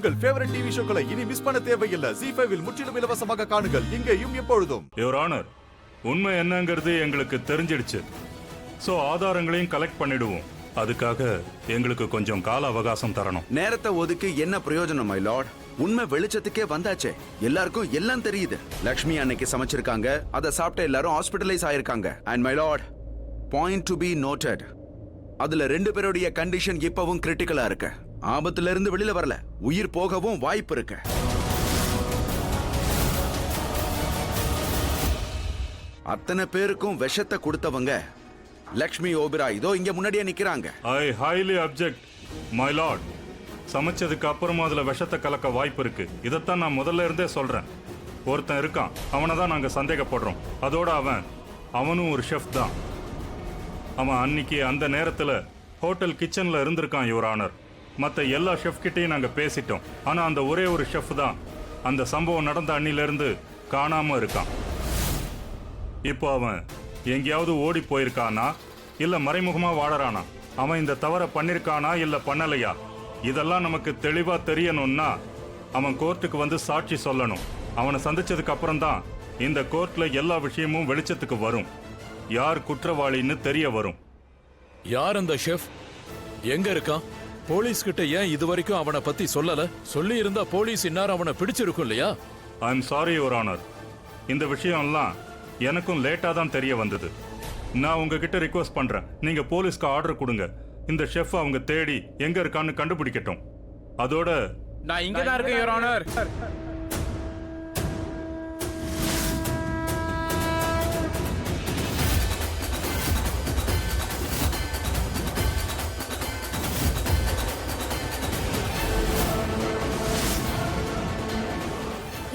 உங்கள் favourite TV ஷோக்களை இனி miss பண்ண தேவையில்லை. ZEE5 இல் முற்றிலும் இலவசமாக காணுங்கள், இங்கேயும் எப்பொழுதும். யுவர் ஆனர், உண்மை என்னங்கிறது எங்களுக்கு தெரிஞ்சிடுச்சு. சோ ஆதாரங்களையும் கலெக்ட் பண்ணிடுவோம். அதுக்காக எங்களுக்கு கொஞ்சம் கால அவகாசம் தரணும். நேரத்தை ஒதுக்கி என்ன பிரயோஜனம் மை லார்ட்? உண்மை வெளிச்சத்துக்கே வந்தாச்சே. எல்லாருக்கும் எல்லாம் தெரியுது. லக்ஷ்மி அன்னைக்கு சமைச்சிருக்காங்க, அதை சாப்பிட்ட எல்லாரும் ஹாஸ்பிடலைஸ் ஆயிருக்காங்க. And my Lord, point to be noted, அதுல 2 பேருடைய கண்டிஷன் இப்பவும் கிரிட்டிக்கலா இருக்கு. ஆபத்துல இருந்து வெளியில வரல, உயிர் போகவும் வாய்ப்பு இருக்கு. அத்தனை பேருக்கும் விஷத்தை கொடுத்தவங்க லக்ஷ்மி ஓபிராய் இதோ இங்க முன்னாடியே நிக்கிறாங்க. I highly object my lord. சமைச்சதுக்கு அப்புறமா அதுல விஷத்தை கலக்க வாய்ப்பு இருக்கு. இதைத்தான் நான் முதல்ல இருந்தே சொல்றேன். ஒருத்தன் இருக்கான், அவனை தான் நாங்க சந்தேகப்படுறோம். அதோட அவனும் ஒரு ஷெஃப் தான். அவன் அன்னைக்கு அந்த நேரத்துல ஹோட்டல் கிச்சன்ல இருந்திருக்கான் யுவர் ஆனர். மற்ற எல்லா ஷெஃப் கிட்டையும் நாங்க பேசிட்டோம். ஆனா அந்த ஒரே ஒரு ஷெஃப் தான் அந்த சம்பவம் நடந்த அன்னில இருந்து காணாம இருக்கான். இப்போ அவன் எங்கேயாவது ஓடி போயிருக்கானா இல்ல மறைமுகமா வாழறானா? அவன் இந்த தவறை பண்ணிருக்கானா இல்ல பண்ணலையா? இதெல்லாம் நமக்கு தெளிவா தெரியணும்னா அவன் கோர்ட்டுக்கு வந்து சாட்சி சொல்லணும். அவனை சந்திச்சதுக்கு அப்புறம் தான் இந்த கோர்ட்ல எல்லா விஷயமும் வெளிச்சத்துக்கு வரும். யார் குற்றவாளின்னு தெரிய வரும். யார் அந்த ஷெஃப்? எங்க இருக்கான்? போலீஸ் கிட்ட ஏன் இதுவரைக்கும் அவனை பத்தி சொல்லல? சொல்லி இருந்தா போலீஸ் இன்னார் அவனை பிடிச்சிருக்கும் இல்லையா? I am sorry your honour. இந்த விஷயம்லாம் எனக்கும் லேட்டா தான் தெரிய வந்தது. நான் உங்ககிட்ட ரிக்வெஸ்ட் பண்றேன், நீங்க போலீஸ்க்கு ஆர்டர் கொடுங்க. இந்த ஷெஃப் அவங்க தேடி எங்க இருக்கான்னு கண்டுபிடிக்கட்டும். அதோட நான் இங்க தான் இருக்கேன் யுவர் ஆனர்.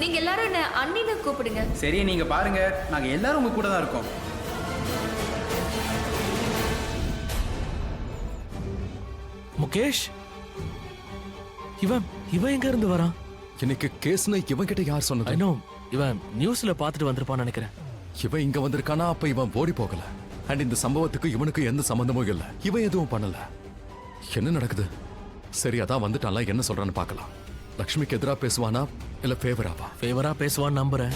நீங்க எல்லாரும் என்ன அண்ணின்னு கூப்பிடுங்க. சரி, நீங்க பாருங்க, நாங்க எல்லாரும் உங்க கூட தான் இருக்கோம். முகேஷ், இவன் எங்க இருந்து வரான்? இன்னைக்கு கேஸ்னு இவன் கிட்ட யார் சொன்னது? ஐ நோ, இவன் நியூஸ்ல பாத்துட்டு வந்திருப்பான்னு நினைக்கிறேன். இவன் இங்க வந்திருக்கானா? அப்ப இவன் ஓடி போகல. அண்ட் இந்த சம்பவத்துக்கு இவனுக்கு எந்த சம்பந்தமும் இல்ல. இவன் எதுவும் பண்ணல. என்ன நடக்குது? சரி, அதான் வந்துட்டான்ல, என்ன சொல்றான்னு பார்க்கலாம். லக்ஷ்மிக்கு எதிரா பேசுவானா இல்ல ஃபேவராவா? ஃபேவரா பேசுவான்னு நம்புறேன்.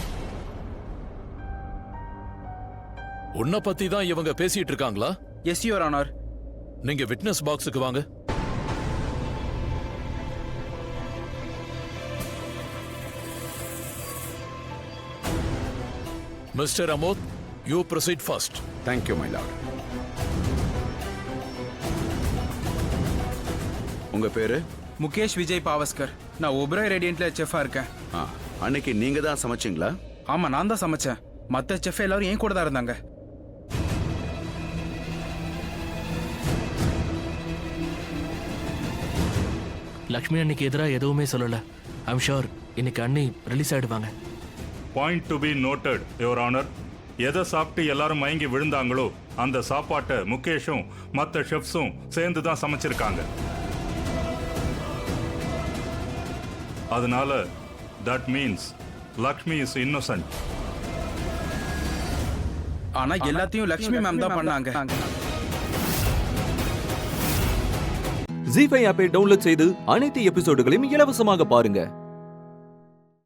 உன்னை பத்தி தான் இவங்க பேசிட்டு இருக்காங்களா? Yes your honour. நீங்க விட்னஸ் பாக்ஸுக்கு வாங்க. Mister Amod, you proceed first. Thank you my Lord. உங்க பேரு? முகேஷ் விஜய் பாவஸ்கர். நான் ஓபராய் ரேடியன்ட்ல செஃபா இருக்கேன். அன்னைக்கு நீங்க தான் சமைச்சிங்களா? ஆமா, நான் தான் சமைச்சேன். மத்த செஃப் எல்லாரும் என் கூட தான் இருந்தாங்க. லக்ஷ்மி அன்னைக்கு எதிரா எதுவுமே சொல்லல. ஐம் ஷூர் இன்னைக்கு அண்ணி ரிலீஸ் ஆயிடுவாங்க. Point to be noted your honour. எதை சாப்பிட்டு எல்லாரும் மயங்கி விழுந்தாங்களோ அந்த சாப்பாட்டை முகேஷும் மற்ற ஷெஃப்ஸும் சேர்ந்து தான் சமைச்சிருக்காங்க. அதனால that means Lakshmi is innocent. ஆனா எல்லாத்தையும் லக்ஷ்மி மேம் தான் பண்ணாங்க. ZEE5 ஆப்பை டவுன்லோட் செய்து அனைத்து எபிசோடுகளையும் இலவசமாக பாருங்க.